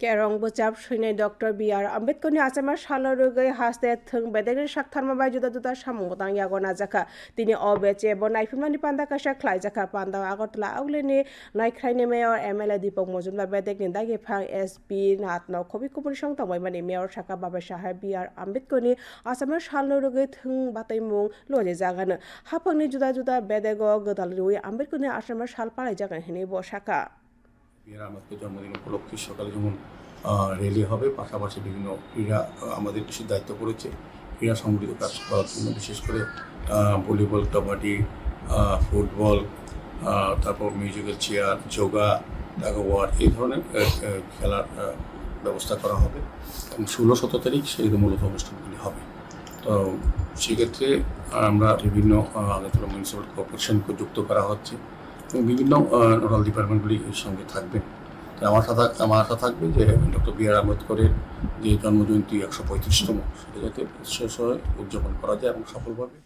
Kerong bocap shuine Dr. B.R. Ambedkar ni Asama Shalarugai haste thung bedegri shaktharma bai juda juda samung tang yagona jaka tini obeche bo naifimani panda kasha khlai jaka panda agotla auleni naikhraini mayor MLA Deepak Mojumdar bedegni dagi phang SP natno khobi kubur song tangbai mani mayor Shaka Baba Saheb B.R. Ambedkar ni Asama Shalarugai thung bataimung loje jagana hapangni juda juda bedego godalrui Ambedkar ni Asama Shal palai jagan hini bo Shaka আমাদের জন্মদিন উপলক্ষে সকালে যেমন rally হবে পাশাপাশি বিভিন্ন ক্রীড়া আমাদের কিছু দায়িত্ব পড়েছে ক্রীড়া সংগঠিত কাজ করার জন্য বিশেষ করে ভলিবল কাবাডি ফুটবল তারপর মিউজিক্যাল চেয়ার যোগা টাগওয়ার এই ধরনের খেলার ব্যবস্থা করা হবে এবং 16-17 তারিখ সেই মূলত অনুষ্ঠানগুলি হবে তো সেক্ষেত্রে আমরা বিভিন্ন আগরতলা মিউনিসিপ্যাল কর্পোরেশনকে যুক্ত করা হচ্ছে বিভিন্ন নোডাল ডিপার্টমেন্টগুলি এর সঙ্গে থাকবে আমার আশা থাকবে যে ডক্টর B.R. আম্বেদকরের যে জন্মজয়ন্তী 135তম সেটা যাতে উদযাপন করা যায় এবং সফলভাবে